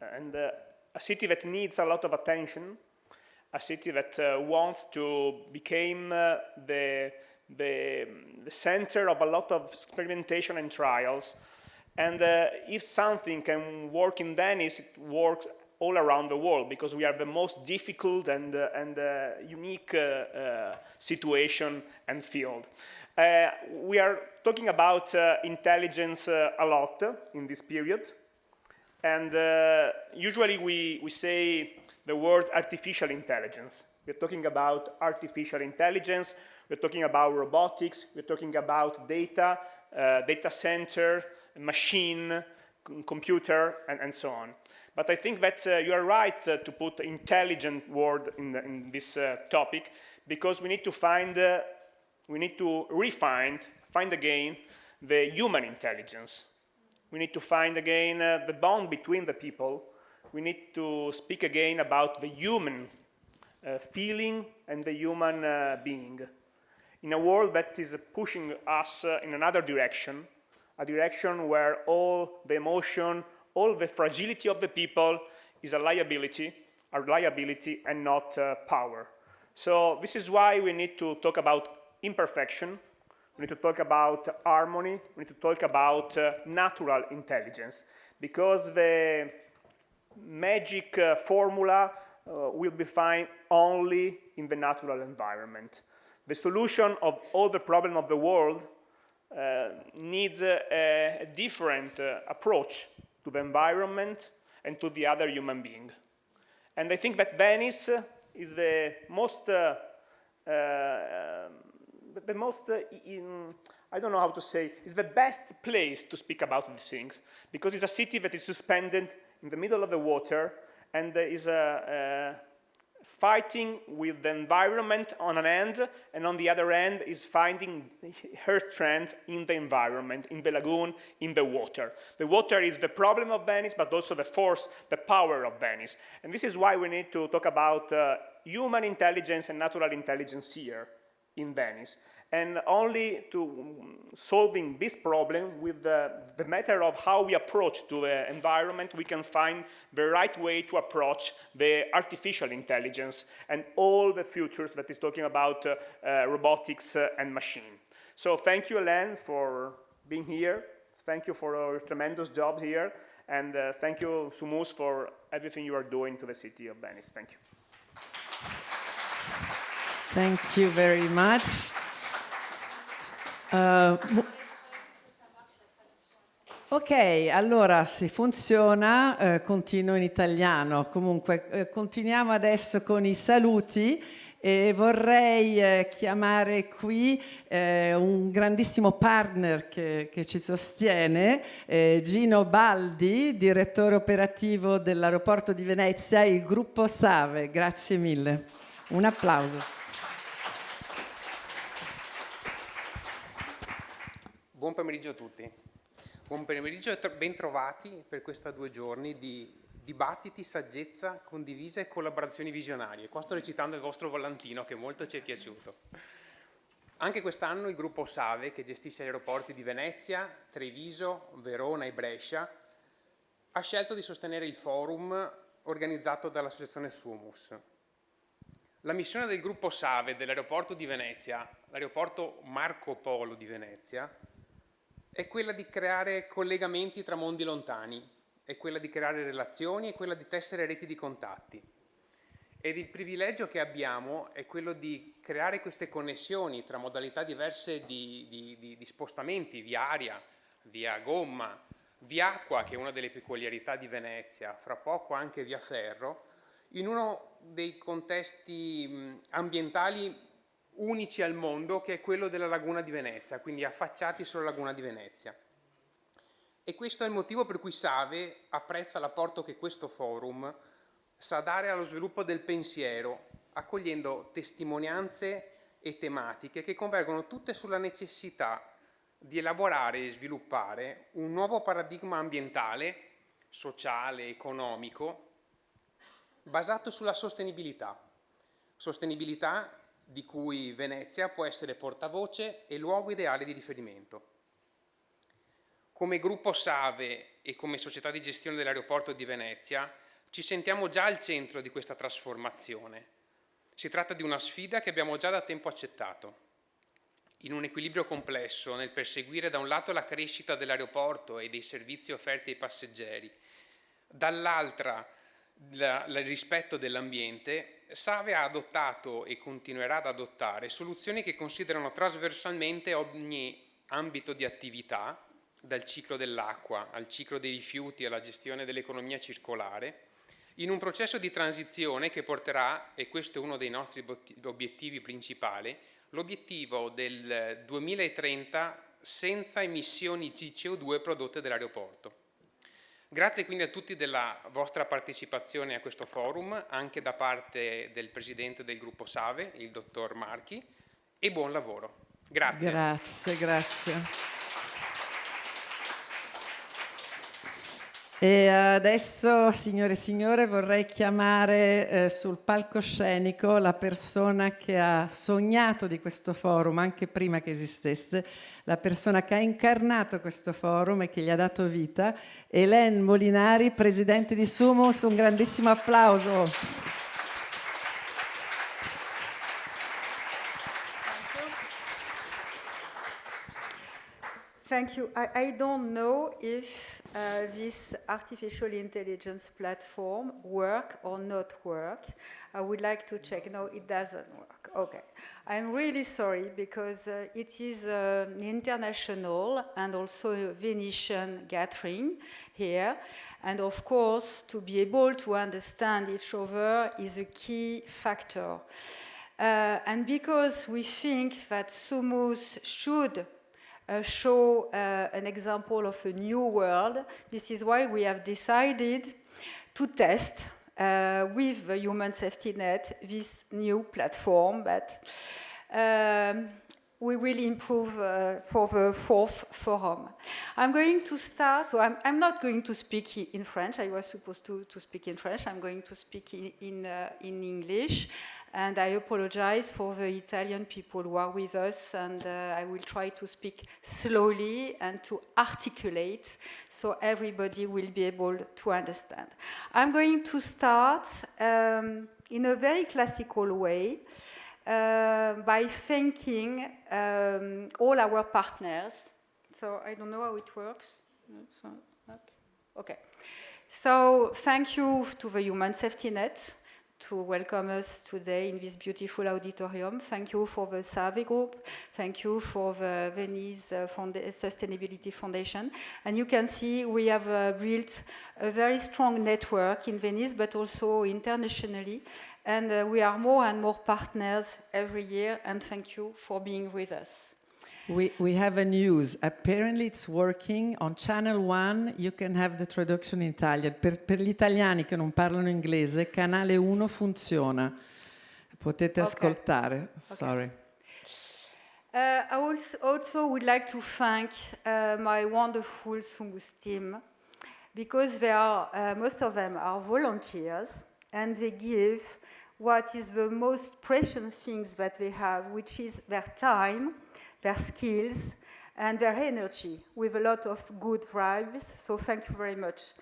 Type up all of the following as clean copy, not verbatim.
and a city that needs a lot of attention, a city that wants to become the center of a lot of experimentation and trials. And if something can work in Venice, it works all around the world, because we are the most difficult and unique situation and field. We are talking about intelligence a lot in this period. And usually we say the word artificial intelligence. We're talking about artificial intelligence, we're talking about robotics, we're talking about data, data center, machine, computer, and so on. But I think that you are right to put intelligent word in this topic, because we need to find, find again the human intelligence. We need to find again the bond between the people. We need to speak again about the human feeling and the human being. In a world that is pushing us in another direction, a direction where all the emotion, all the fragility of the people is a liability and not power. So this is why we need to talk about imperfection. We need to talk about harmony. We need to talk about natural intelligence, because the magic formula will be found only in the natural environment. The solution of all the problems of the world needs a different approach to the environment and to the other human being. And I think that Venice is the most I don't know how to say, is the best place to speak about these things, because it's a city that is suspended in the middle of the water and is fighting with the environment on an end, and on the other end is finding her strength in the environment, in the lagoon, in the water. The water is the problem of Venice, but also the force, the power of Venice. And this is why we need to talk about human intelligence and natural intelligence here in Venice. And only to solving this problem with the matter of how we approach to the environment, we can find the right way to approach the artificial intelligence and all the futures that is talking about robotics and machine. So thank you, Hélène, for being here. Thank you for your tremendous job here. And thank you, Sumus, for everything you are doing to the city of Venice. Thank you. Thank you very much. Ok, allora se funziona continuo in italiano. Comunque continuiamo adesso con i saluti e vorrei chiamare qui un grandissimo partner che ci sostiene, Gino Baldi, direttore operativo dell'aeroporto di Venezia, il gruppo SAVE. Grazie mille. Un applauso. Buon pomeriggio a tutti. Buon pomeriggio e ben trovati per questi 2 giorni di dibattiti, saggezza condivisa e collaborazioni visionarie. Qua sto recitando il vostro volantino che molto ci è piaciuto. Anche quest'anno il gruppo SAVE, che gestisce gli aeroporti di Venezia, Treviso, Verona e Brescia, ha scelto di sostenere il forum organizzato dall'associazione Sumus. La missione del gruppo SAVE dell'aeroporto di Venezia, l'aeroporto Marco Polo di Venezia, è quella di creare collegamenti tra mondi lontani, è quella di creare relazioni, è quella di tessere reti di contatti. Ed il privilegio che abbiamo è quello di creare queste connessioni tra modalità diverse di spostamenti, via aria, via gomma, via acqua, che è una delle peculiarità di Venezia, fra poco anche via ferro, in uno dei contesti ambientali unici al mondo, che è quello della laguna di Venezia, quindi affacciati sulla laguna di Venezia. E questo è il motivo per cui SAVE apprezza l'apporto che questo forum sa dare allo sviluppo del pensiero, accogliendo testimonianze e tematiche che convergono tutte sulla necessità di elaborare e sviluppare un nuovo paradigma ambientale, sociale, economico, basato sulla sostenibilità. Sostenibilità di cui Venezia può essere portavoce e luogo ideale di riferimento. Come gruppo Save e come società di gestione dell'aeroporto di Venezia ci sentiamo già al centro di questa trasformazione. Si tratta di una sfida che abbiamo già da tempo accettato. In un equilibrio complesso nel perseguire da un lato la crescita dell'aeroporto e dei servizi offerti ai passeggeri, dall'altra il rispetto dell'ambiente, Save ha adottato e continuerà ad adottare soluzioni che considerano trasversalmente ogni ambito di attività, dal ciclo dell'acqua al ciclo dei rifiuti alla gestione dell'economia circolare, in un processo di transizione che porterà, e questo è uno dei nostri obiettivi principali, l'obiettivo del 2030 senza emissioni di CO2 prodotte dall'aeroporto. Grazie quindi a tutti della vostra partecipazione a questo forum, anche da parte del Presidente del Gruppo Save, il Dottor Marchi, e buon lavoro. Grazie. Grazie. E adesso, signore e signore, vorrei chiamare sul palcoscenico la persona che ha sognato di questo forum, anche prima che esistesse, la persona che ha incarnato questo forum e che gli ha dato vita, Hélène Molinari, Presidente di Sumus. Un grandissimo applauso. Thank you. I don't know if this artificial intelligence platform work or not work. I would like to check. No, it doesn't work. Okay. I'm really sorry because it is an international and also a Venetian gathering here. And of course, to be able to understand each other is a key factor. And because we think that Sumus should show an example of a new world. This is why we have decided to test with the Human Safety Net this new platform that we will improve for the fourth forum. I'm going to start, so I'm not going to speak in French. I was supposed to speak in French. I'm going to speak in English. And I apologize for the Italian people who are with us, and I will try to speak slowly and to articulate so everybody will be able to understand. I'm going to start in a very classical way by thanking all our partners. So I don't know how it works. Okay. So thank you to the Human Safety Net to welcome us today in this beautiful auditorium. Thank you for the Save Group. Thank you for the Venice Sustainability Foundation. And you can see we have built a very strong network in Venice, but also internationally. And we are more and more partners every year. And thank you for being with us. We have a news. Apparently it's working. On Channel 1 you can have the traduction in Italian. Per gli italiani che non parlano inglese, Canale 1 funziona. Potete ascoltare. Okay. Sorry. I also would like to thank my wonderful Sumus team because they are, most of them are volunteers and they give what is the most precious things that they have, which is their time, their skills, and their energy with a lot of good vibes. So thank you very much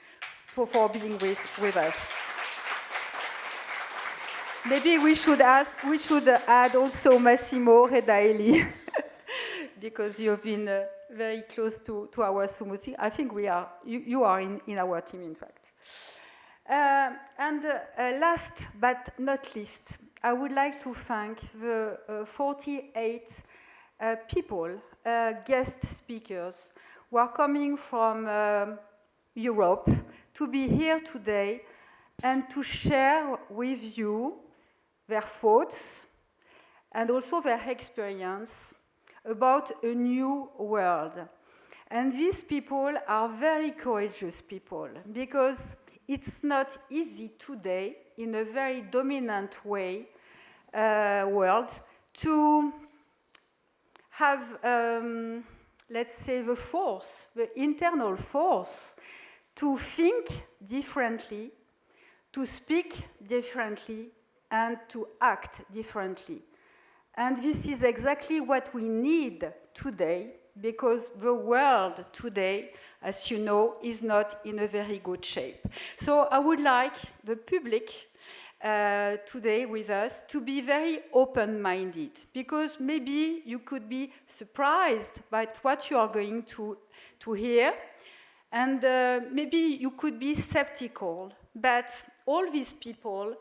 for being with us. Maybe we should add also Massimo Redaeli, because you've been very close to our Sumus. I think you are in our team, in fact. And last but not least, I would like to thank the 48 people, guest speakers, who are coming from Europe to be here today and to share with you their thoughts and also their experience about a new world. And these people are very courageous people because it's not easy today in a very dominant way world to have, let's say, the internal force to think differently, to speak differently, and to act differently. And this is exactly what we need today, because the world today as you know, is not in a very good shape. So I would like the public today with us to be very open-minded, because maybe you could be surprised by what you are going to hear, and maybe you could be skeptical, but all these people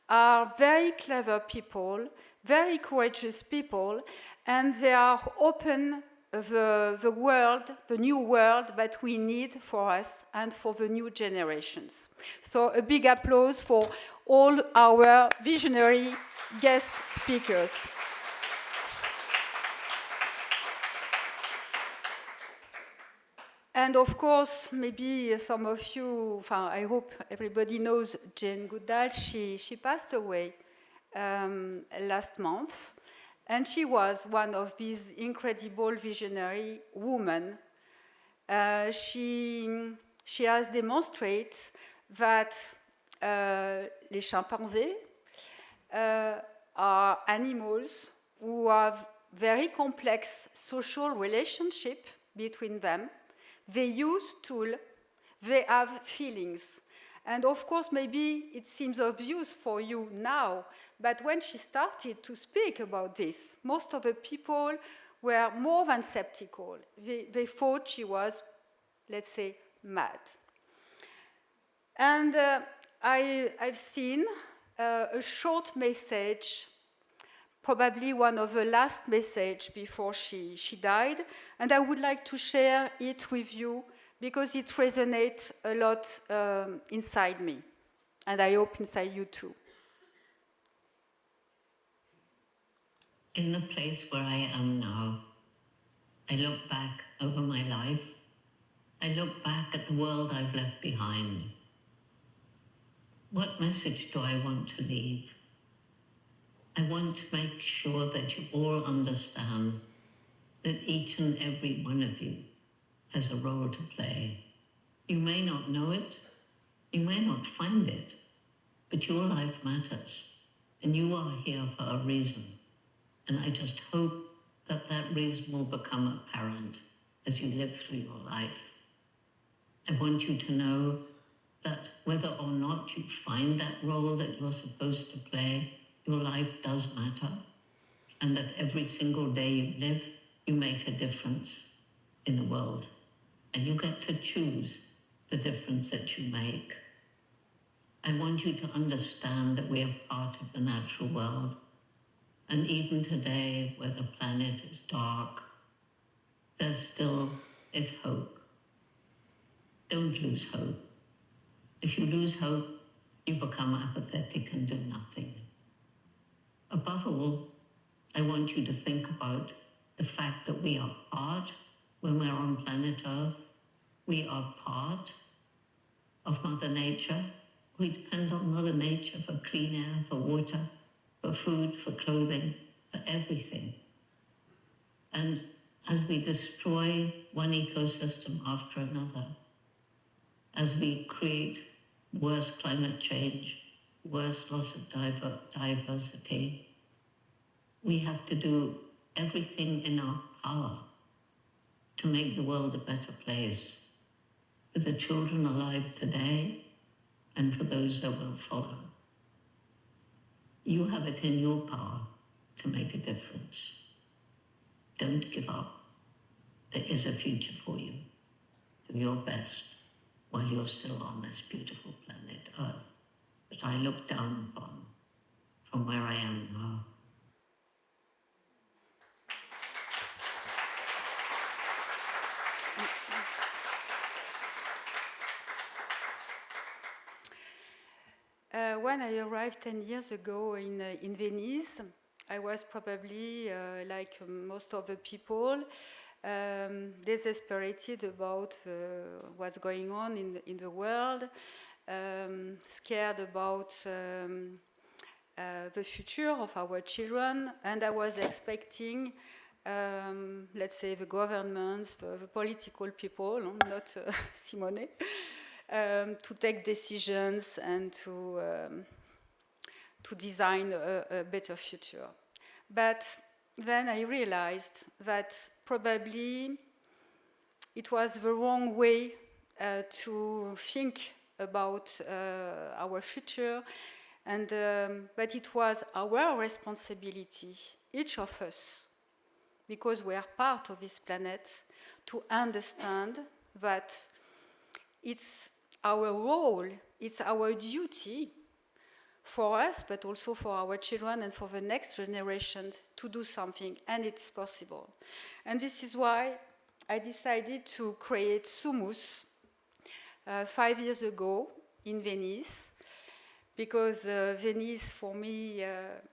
are very clever people, very courageous people, and they are open the world, the new world that we need for us and for the new generations. So a big applause for all our visionary guest speakers. And of course, maybe some of you, I hope everybody knows Jane Goodall. She passed away last month. And she was one of these incredible visionary women. She has demonstrated that les chimpanzees are animals who have very complex social relationship between them. They use tools, they have feelings. And of course, maybe it seems obvious for you now, but when she started to speak about this, most of the people were more than skeptical. They thought she was, let's say, mad. And I've seen a short message, probably one of the last messages before she died, and I would like to share it with you because it resonates a lot inside me, and I hope inside you too. In the place where I am now, I look back over my life. I look back at the world I've left behind. What message do I want to leave? I want to make sure that you all understand that each and every one of you has a role to play. You may not know it, you may not find it, but your life matters, and you are here for a reason. And I just hope that that reason will become apparent as you live through your life. I want you to know that whether or not you find that role that you're supposed to play, your life does matter, and that every single day you live, you make a difference in the world. And you get to choose the difference that you make. I want you to understand that we are part of the natural world. And even today, where the planet is dark, there still is hope. Don't lose hope. If you lose hope, you become apathetic and do nothing. Above all, I want you to think about the fact that we are part, when we're on planet Earth, we are part of Mother Nature. We depend on Mother Nature for clean air, for water, for food, for clothing, for everything. And as we destroy one ecosystem after another, as we create worse climate change, worse loss of diversity, we have to do everything in our power to make the world a better place for the children alive today and for those that will follow. You have it in your power to make a difference. Don't give up. There is a future for you. Do your best while you're still on this beautiful planet Earth that I look down upon from where I am now. When I arrived 10 years ago in Venice, I was probably, like most of the people, desesperated about what's going on in the world, scared about the future of our children, and I was expecting, let's say, the governments, the political people, not Simone, to take decisions and to design a better future. But then I realized that probably it was the wrong way to think about our future, and but it was our responsibility, each of us, because we are part of this planet, to understand that it's our role, it's our duty for us, but also for our children and for the next generation to do something, and it's possible. And this is why I decided to create Sumus 5 years ago in Venice, because Venice, for me,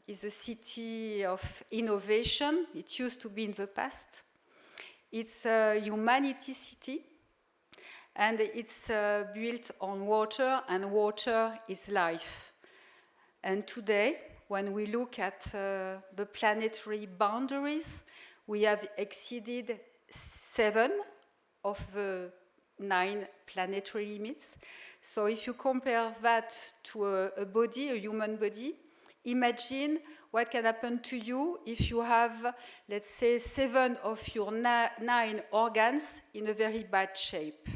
is a city of innovation. It used to be in the past. It's a humanity city, and it's built on water, and water is life. And today, when we look at the planetary boundaries, we have exceeded 7 of the 9 planetary limits. So if you compare that to a body, a human body, imagine what can happen to you if you have, let's say, 7 of your 9 organs in a very bad shape.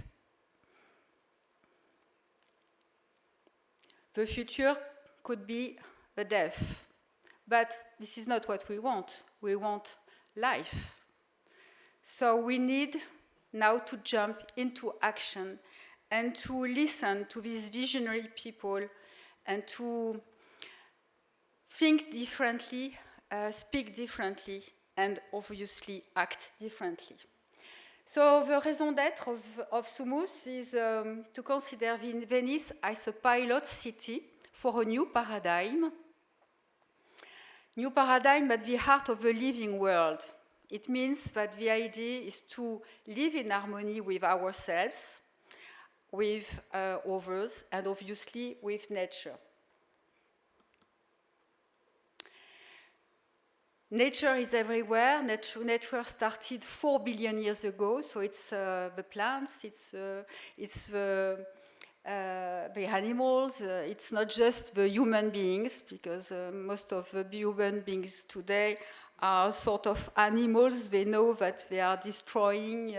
The future could be the death. But this is not what we want. We want life. So we need now to jump into action and to listen to these visionary people and to think differently, speak differently, and obviously act differently. So the raison d'être of Sumus is to consider Venice as a pilot city for a new paradigm. New paradigm at the heart of the living world. It means that the idea is to live in harmony with ourselves, with others, and obviously with nature. Nature is everywhere. Nature started 4 billion years ago, so it's the plants, it's the animals, it's not just the human beings, because most of the human beings today are sort of animals. They know that they are destroying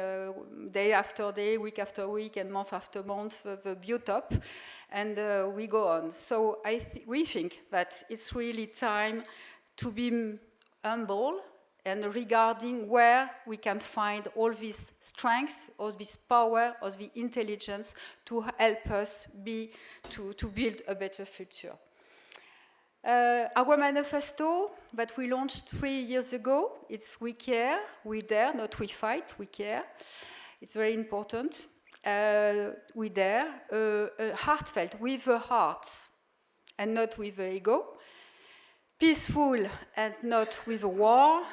day after day, week after week, and month after month the biotope, and we go on. So we think that it's really time to be humble and regarding where we can find all this strength, all this power, all the intelligence to help us to build a better future. Our manifesto that we launched 3 years ago, it's we care, we dare, not we fight, we care. It's very important. We dare, heartfelt, with the heart and not with the ego. Peaceful and not with a war.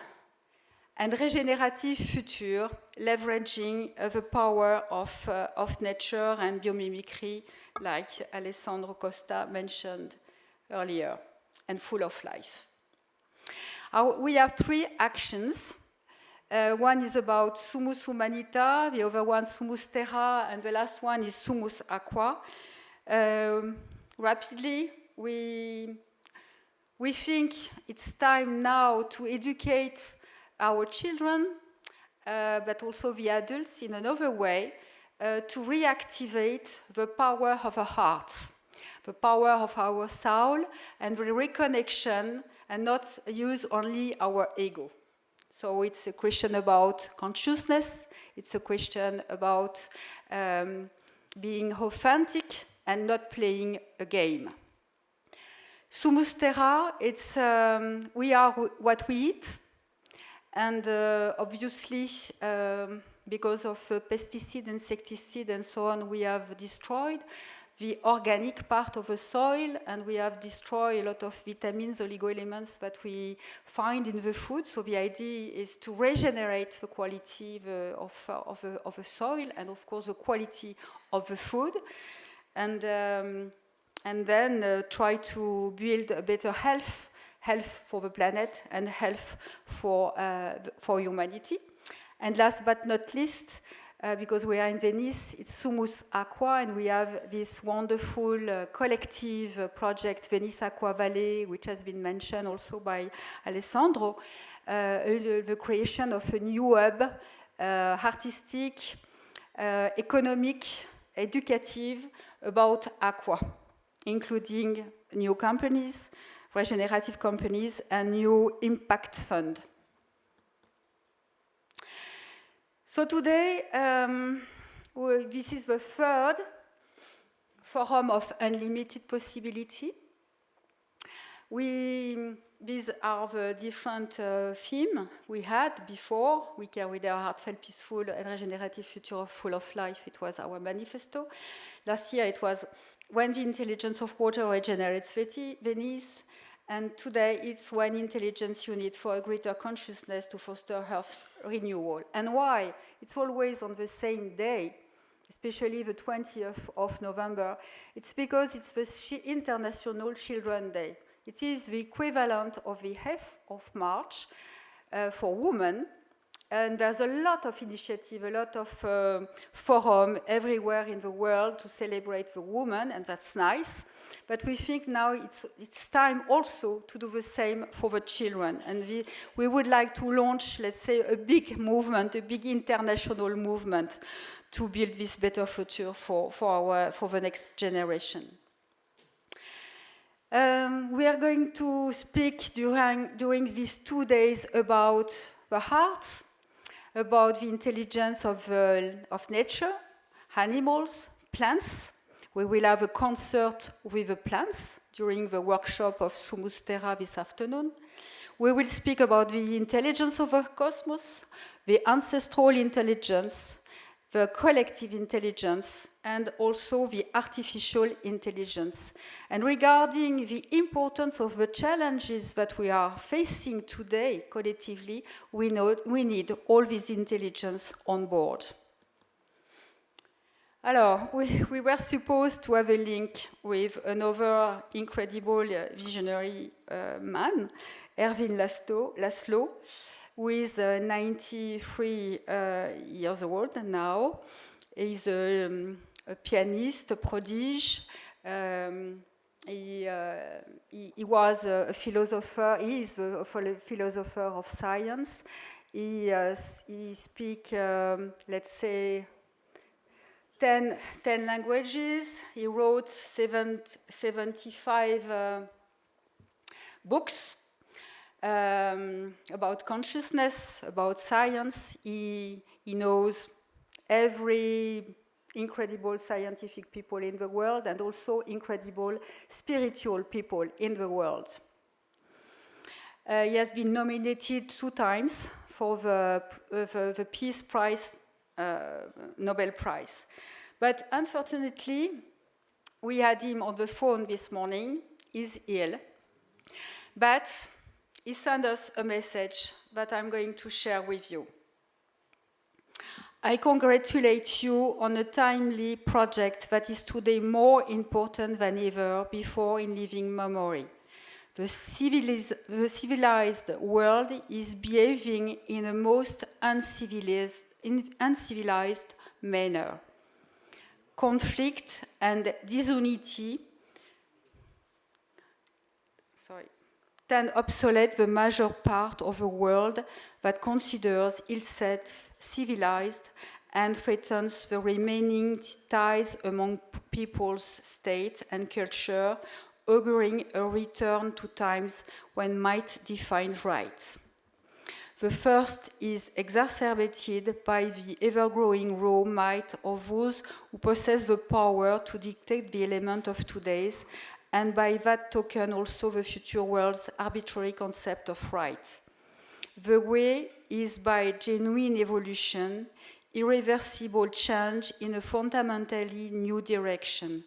And regenerative future, leveraging the power of nature and biomimicry, like Alessandro Costa mentioned earlier, and full of life. We have 3 actions. One is about Sumus Humanita, the other one Sumus Terra, and the last one is Sumus Aqua. Rapidly, we think it's time now to educate our children, but also the adults in another way, to reactivate the power of the heart, the power of our soul, and the reconnection, and not use only our ego. So it's a question about consciousness, it's a question about being authentic and not playing a game. Sumus Terra, it's we are what we eat, and obviously because of pesticide, insecticide, and so on, we have destroyed the organic part of the soil, and we have destroyed a lot of vitamins, oligo-elements that we find in the food. So the idea is to regenerate the quality of the soil, and of course the quality of the food, and then try to build a better health for the planet and health for humanity. And last but not least, because we are in Venice, it's Sumus Aqua, and we have this wonderful collective project, Venice Aqua Valley, which has been mentioned also by Alessandro, the creation of a new hub, artistic, economic, educative about aqua, including new companies, regenerative companies, and new impact fund. So today, this is the third forum of unlimited possibility. These are the different themes we had before. We care with our heartfelt, peaceful, and regenerative future full of life. It was our manifesto. Last year it was when the intelligence of water regenerates Venice. And today it's one intelligence unit for a greater consciousness to foster Earth's renewal. And why? It's always on the same day, especially the 20th of November. It's because it's the International Children's Day. It is the equivalent of the 8th of March for women. And there's a lot of initiative, a lot of forum everywhere in the world to celebrate the woman, and that's nice. But we think now it's time also to do the same for the children. And we would like to launch, let's say, a big movement, a big international movement to build this better future for the next generation. We are going to speak during these 2 days about the heart, about the intelligence of nature, animals, plants. We will have a concert with the plants during the workshop of Sumus Terra this afternoon. We will speak about the intelligence of the cosmos, the ancestral intelligence, the collective intelligence, and also the artificial intelligence. And regarding the importance of the challenges that we are facing today collectively, we need all this intelligence on board. Alors, we were supposed to have a link with another incredible visionary man, Erwin Laszlo, who is 93 years old now. He's a pianist, a prodige. He was a philosopher. He is a philosopher of science. He speaks, let's say, 10 languages. He wrote 75 books about consciousness, about science. He knows every incredible scientific people in the world and also incredible spiritual people in the world. He has been nominated 2 times for the Peace Prize, Nobel Prize. But unfortunately, we had him on the phone this morning. He's ill. But he sent us a message that I'm going to share with you. I congratulate you on a timely project that is today more important than ever before in living memory. The civilized world is behaving in a most uncivilized manner. Conflict and disunity tend obsolete the major part of a world that considers itself civilized and threatens the remaining ties among people's state and culture, auguring a return to times when might defined right. The first is exacerbated by the ever-growing raw might of those who possess the power to dictate the element of today's, and by that token also the future world's arbitrary concept of right. The way is by genuine evolution, irreversible change in a fundamentally new direction.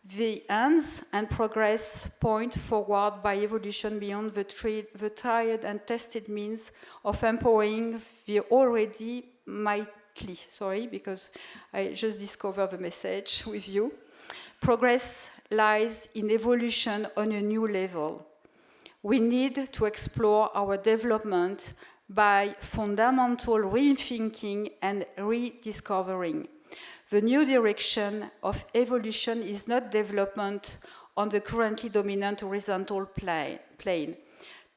The ends and progress point forward by evolution beyond the tried and tested means of empowering the already mighty. Sorry, because I just discovered the message with you. Progress lies in evolution on a new level. We need to explore our development by fundamental rethinking and rediscovering. The new direction of evolution is not development on the currently dominant horizontal plane.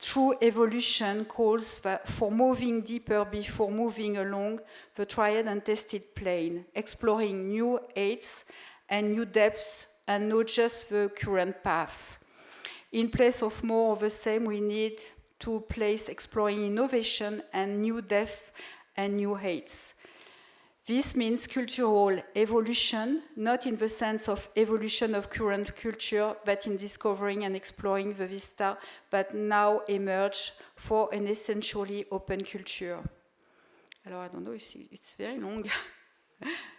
True evolution calls for moving deeper before moving along the tried and tested plane, exploring new heights and new depths and not just the current path. In place of more of the same, we need to place exploring innovation and new depth and new heights. This means cultural evolution, not in the sense of evolution of current culture, but in discovering and exploring the vista that now emerge for an essentially open culture. Alors, I don't know if it's very long.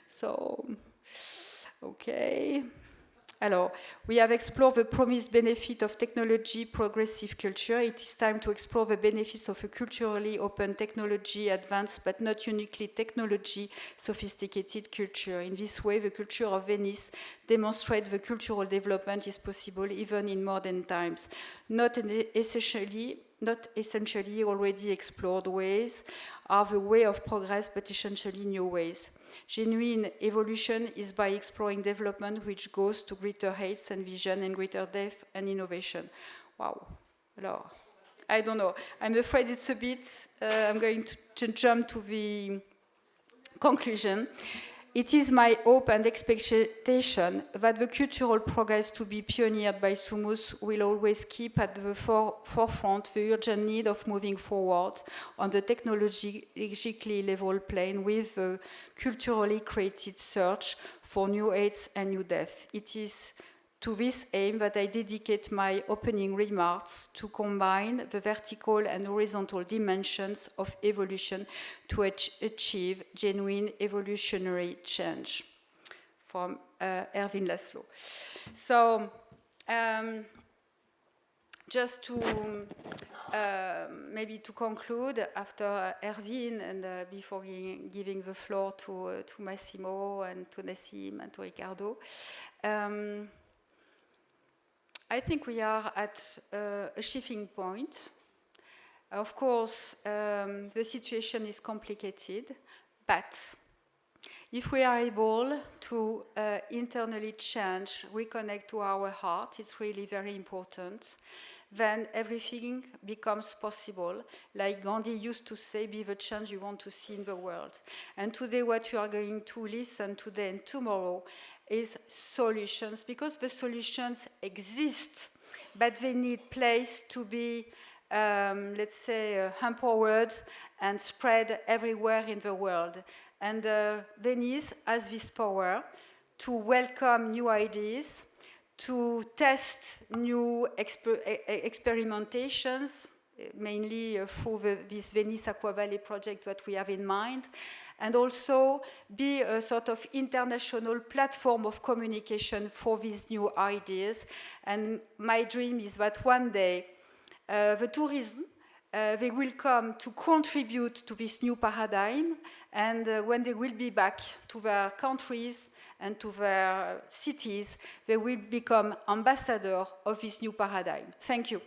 So, okay. Alors, we have explored the promised benefit of technology, progressive culture. It is time to explore the benefits of a culturally open technology, advanced but not uniquely technology, sophisticated culture. In this way, the culture of Venice demonstrates the cultural development is possible even in modern times, not essentially already explored ways are the way of progress, but essentially new ways. Genuine evolution is by exploring development which goes to greater heights and vision and greater depth and innovation. Wow. Alors, I don't know. I'm afraid it's a bit, I'm going to jump to the conclusion. It is my hope and expectation that the cultural progress to be pioneered by Sumus will always keep at the forefront the urgent need of moving forward on the technologically level plane with the culturally created search for new heights and new depth. It is to this aim that I dedicate my opening remarks to combine the vertical and horizontal dimensions of evolution to achieve genuine evolutionary change. From Erwin Laszlo. So, just to maybe to conclude after Erwin and before giving the floor to Massimo and to Nassim and to Riccardo, I think we are at a shifting point. Of course, the situation is complicated, but if we are able to internally change, reconnect to our heart, it's really very important, then everything becomes possible. Like Gandhi used to say, be the change you want to see in the world. And today what you are going to listen today and tomorrow is solutions, because the solutions exist, but they need place to be, let's say, empowered and spread everywhere in the world. And Venice has this power to welcome new ideas, to test new experimentations, mainly through this Venice Aqua Valley project that we have in mind, and also be a sort of international platform of communication for these new ideas. And my dream is that one day the tourism, they will come to contribute to this new paradigm, and when they will be back to their countries and to their cities, they will become ambassadors of this new paradigm. Thank you.